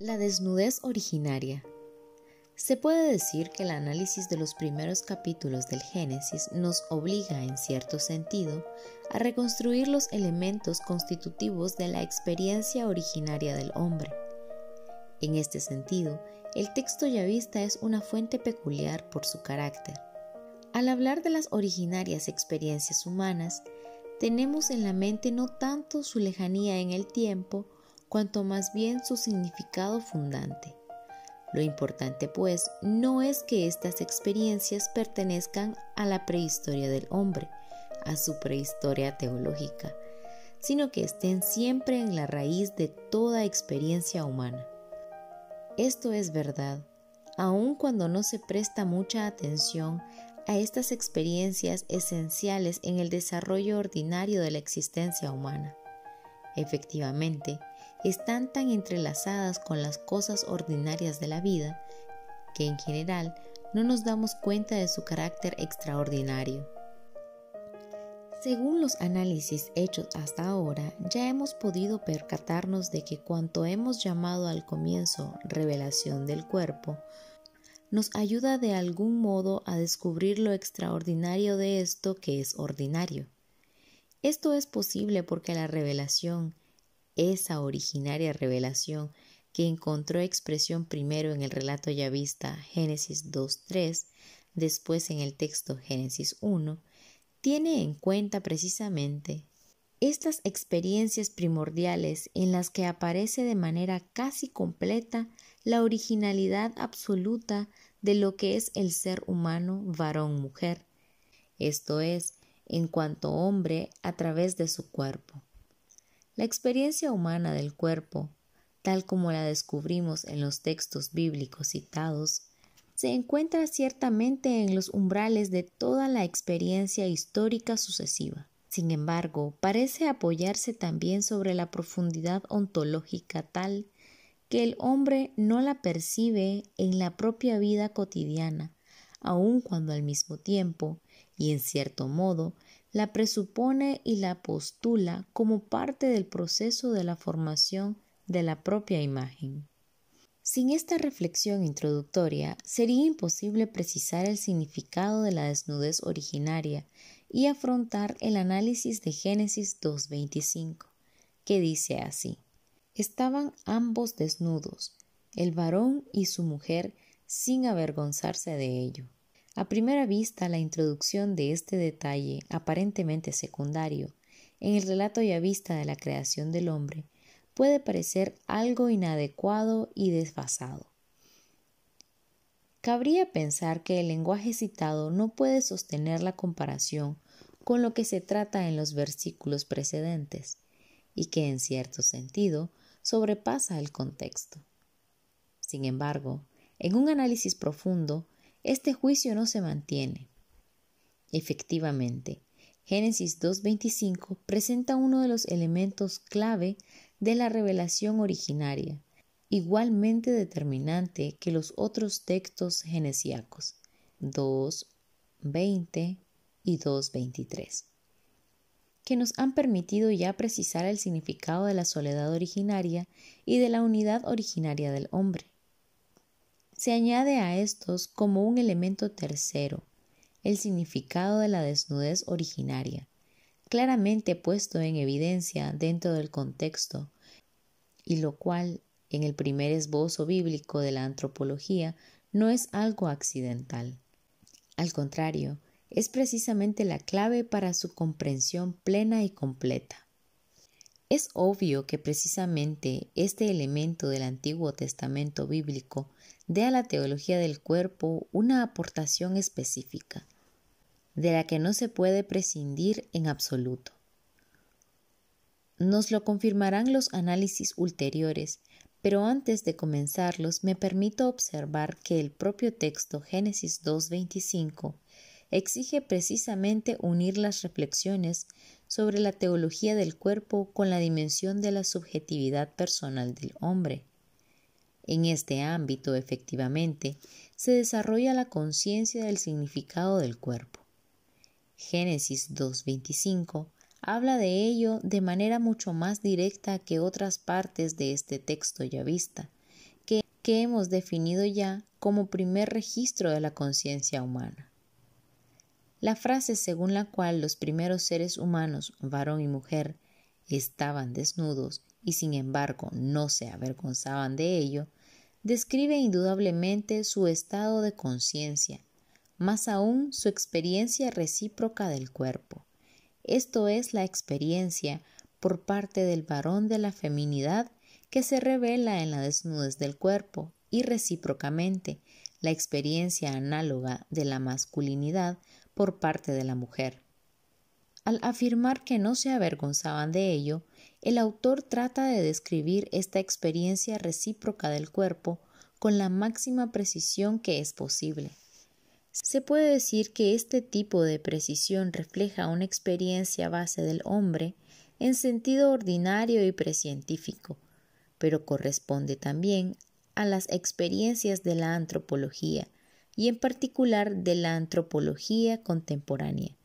La desnudez originaria. Se puede decir que el análisis de los primeros capítulos del Génesis nos obliga, en cierto sentido, a reconstruir los elementos constitutivos de la experiencia originaria del hombre. En este sentido, el texto yavista es una fuente peculiar por su carácter. Al hablar de las originarias experiencias humanas, tenemos en la mente no tanto su lejanía en el tiempo, cuanto más bien su significado fundante. Lo importante, pues, no es que estas experiencias pertenezcan a la prehistoria del hombre, a su prehistoria teológica, sino que estén siempre en la raíz de toda experiencia humana. Esto es verdad, aun cuando no se presta mucha atención a estas experiencias esenciales en el desarrollo ordinario de la existencia humana. Efectivamente, están tan entrelazadas con las cosas ordinarias de la vida que en general no nos damos cuenta de su carácter extraordinario. Según los análisis hechos hasta ahora, ya hemos podido percatarnos de que cuanto hemos llamado al comienzo revelación del cuerpo, nos ayuda de algún modo a descubrir lo extraordinario de esto que es ordinario. Esto es posible porque la revelación, esa originaria revelación que encontró expresión primero en el relato yavista Génesis 2:3, después en el texto Génesis 1, tiene en cuenta precisamente estas experiencias primordiales en las que aparece de manera casi completa la originalidad absoluta de lo que es el ser humano varón-mujer, esto es, en cuanto hombre a través de su cuerpo. La experiencia humana del cuerpo, tal como la descubrimos en los textos bíblicos citados, se encuentra ciertamente en los umbrales de toda la experiencia histórica sucesiva. Sin embargo, parece apoyarse también sobre la profundidad ontológica tal que el hombre no la percibe en la propia vida cotidiana, aun cuando al mismo tiempo, y en cierto modo, la presupone y la postula como parte del proceso de la formación de la propia imagen. Sin esta reflexión introductoria, sería imposible precisar el significado de la desnudez originaria y afrontar el análisis de Génesis 2:25, que dice así: Estaban ambos desnudos, el varón y su mujer, sin avergonzarse de ello. A primera vista, la introducción de este detalle, aparentemente secundario, en el relato yavista de la creación del hombre, puede parecer algo inadecuado y desfasado. Cabría pensar que el lenguaje citado no puede sostener la comparación con lo que se trata en los versículos precedentes, y que en cierto sentido sobrepasa el contexto. Sin embargo, en un análisis profundo, este juicio no se mantiene. Efectivamente, Génesis 2:25 presenta uno de los elementos clave de la revelación originaria, igualmente determinante que los otros textos genesíacos 2:20 y 2:23, que nos han permitido ya precisar el significado de la soledad originaria y de la unidad originaria del hombre. Se añade a estos como un elemento tercero, el significado de la desnudez originaria, claramente puesto en evidencia dentro del contexto, y lo cual, en el primer esbozo bíblico de la antropología, no es algo accidental. Al contrario, es precisamente la clave para su comprensión plena y completa. Es obvio que precisamente este elemento del Antiguo Testamento bíblico dé a la teología del cuerpo una aportación específica, de la que no se puede prescindir en absoluto. Nos lo confirmarán los análisis ulteriores, pero antes de comenzarlos me permito observar que el propio texto Génesis 2:25 exige precisamente unir las reflexiones sobre la teología del cuerpo con la dimensión de la subjetividad personal del hombre. En este ámbito, efectivamente, se desarrolla la conciencia del significado del cuerpo. Génesis 2:25 habla de ello de manera mucho más directa que otras partes de este texto yavista, que hemos definido ya como primer registro de la conciencia humana. La frase según la cual los primeros seres humanos, varón y mujer, estaban desnudos y sin embargo no se avergonzaban de ello, describe indudablemente su estado de conciencia, más aún su experiencia recíproca del cuerpo. Esto es la experiencia por parte del varón de la feminidad que se revela en la desnudez del cuerpo y recíprocamente la experiencia análoga de la masculinidad por parte de la mujer. Al afirmar que no se avergonzaban de ello, el autor trata de describir esta experiencia recíproca del cuerpo con la máxima precisión que es posible. Se puede decir que este tipo de precisión refleja una experiencia base del hombre en sentido ordinario y precientífico, pero corresponde también a las experiencias de la antropología, y en particular de la antropología contemporánea,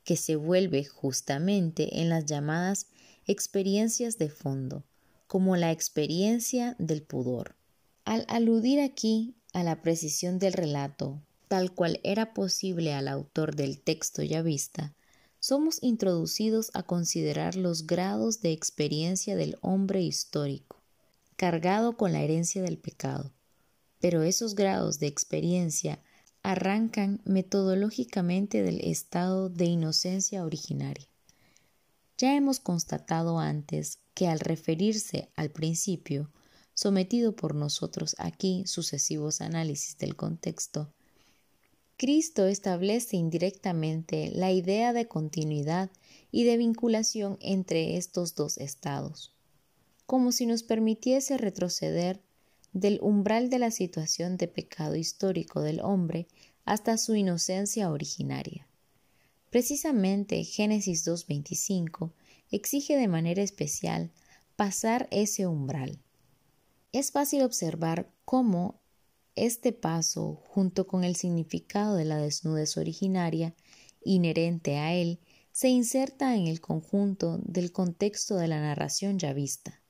que se vuelve justamente en las llamadas experiencias de fondo, como la experiencia del pudor. Al aludir aquí a la precisión del relato, tal cual era posible al autor del texto yavista, somos introducidos a considerar los grados de experiencia del hombre histórico, cargado con la herencia del pecado. Pero esos grados de experiencia arrancan metodológicamente del estado de inocencia originaria. Ya hemos constatado antes que al referirse al principio, sometido por nosotros aquí sucesivos análisis del contexto, Cristo establece indirectamente la idea de continuidad y de vinculación entre estos dos estados, como si nos permitiese retroceder del umbral de la situación de pecado histórico del hombre hasta su inocencia originaria. Precisamente Génesis 2:25 exige de manera especial pasar ese umbral. Es fácil observar cómo este paso, junto con el significado de la desnudez originaria inherente a él, se inserta en el conjunto del contexto de la narración yavista.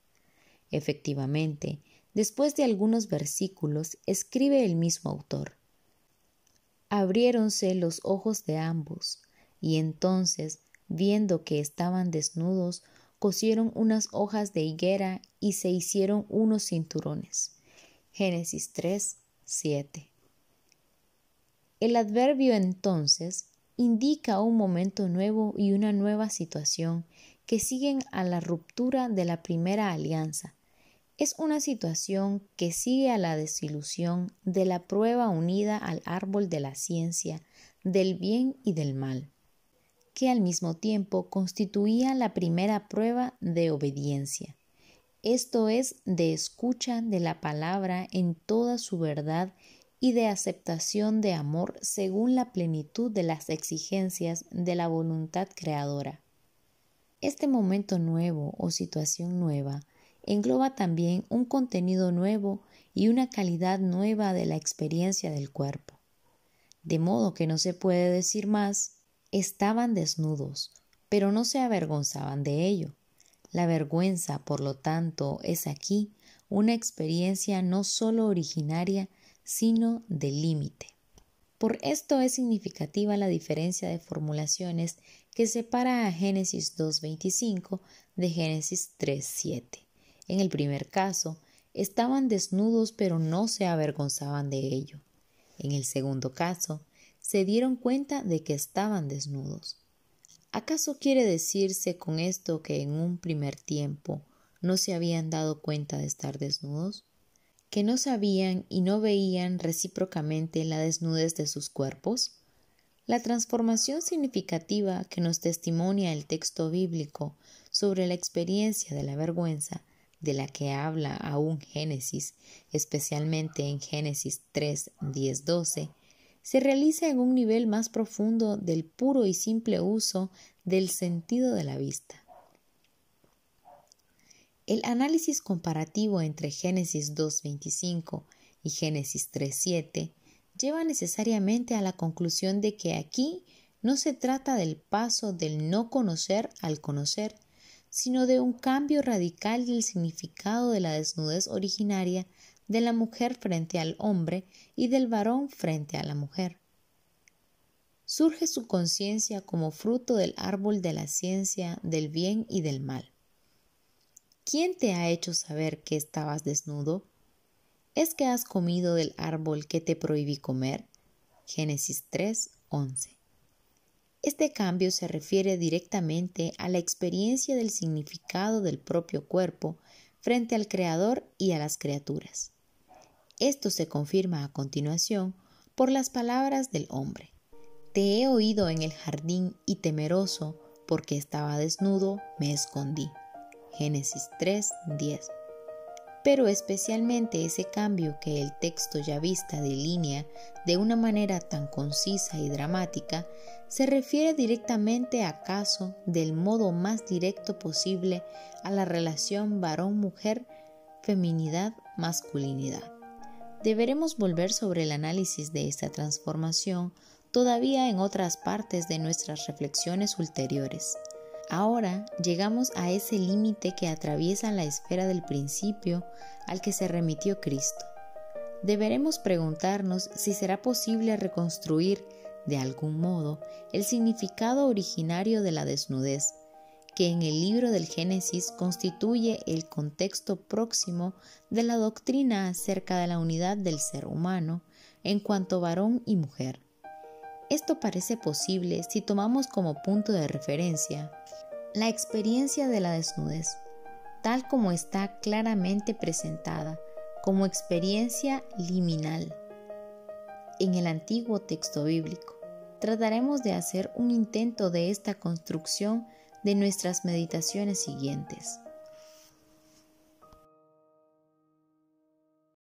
Efectivamente, después de algunos versículos, escribe el mismo autor: abriéronse los ojos de ambos, y entonces, viendo que estaban desnudos, cosieron unas hojas de higuera y se hicieron unos cinturones. Génesis 3:7. El adverbio entonces indica un momento nuevo y una nueva situación que siguen a la ruptura de la primera alianza. Es una situación que sigue a la desilusión de la prueba unida al árbol de la ciencia, del bien y del mal, que al mismo tiempo constituía la primera prueba de obediencia, esto es, de escucha de la palabra en toda su verdad y de aceptación de amor según la plenitud de las exigencias de la voluntad creadora. Este momento nuevo o situación nueva engloba también un contenido nuevo y una calidad nueva de la experiencia del cuerpo. De modo que no se puede decir más: estaban desnudos, pero no se avergonzaban de ello. La vergüenza, por lo tanto, es aquí una experiencia no sólo originaria, sino de límite. Por esto es significativa la diferencia de formulaciones que separa a Génesis 2:25 de Génesis 3:7. En el primer caso, estaban desnudos pero no se avergonzaban de ello. En el segundo caso, se dieron cuenta de que estaban desnudos. ¿Acaso quiere decirse con esto que en un primer tiempo no se habían dado cuenta de estar desnudos? ¿Que no sabían y no veían recíprocamente la desnudez de sus cuerpos? La transformación significativa que nos testimonia el texto bíblico sobre la experiencia de la vergüenza, de la que habla aún Génesis, especialmente en Génesis 3:10-12, se realiza en un nivel más profundo del puro y simple uso del sentido de la vista. El análisis comparativo entre Génesis 2:25 y Génesis 3:7 lleva necesariamente a la conclusión de que aquí no se trata del paso del no conocer al conocer, sino de un cambio radical del significado de la desnudez originaria de la mujer frente al hombre y del varón frente a la mujer. Surge su conciencia como fruto del árbol de la ciencia del bien y del mal. ¿Quién te ha hecho saber que estabas desnudo? ¿Es que has comido del árbol que te prohibí comer? Génesis 3:11. Este cambio se refiere directamente a la experiencia del significado del propio cuerpo frente al Creador y a las criaturas. Esto se confirma a continuación por las palabras del hombre. Te he oído en el jardín y temeroso, porque estaba desnudo, me escondí. Génesis 3:10. Pero especialmente ese cambio que el texto yavista delinea de una manera tan concisa y dramática se refiere directamente acaso del modo más directo posible a la relación varón-mujer, feminidad-masculinidad. Deberemos volver sobre el análisis de esta transformación todavía en otras partes de nuestras reflexiones ulteriores. Ahora llegamos a ese límite que atraviesa la esfera del principio al que se remitió Cristo. Deberemos preguntarnos si será posible reconstruir, de algún modo, el significado originario de la desnudez, que en el libro del Génesis constituye el contexto próximo de la doctrina acerca de la unidad del ser humano en cuanto varón y mujer. Esto parece posible si tomamos como punto de referencia la experiencia de la desnudez, tal como está claramente presentada como experiencia liminal en el antiguo texto bíblico. Trataremos de hacer un intento de esta construcción de nuestras meditaciones siguientes.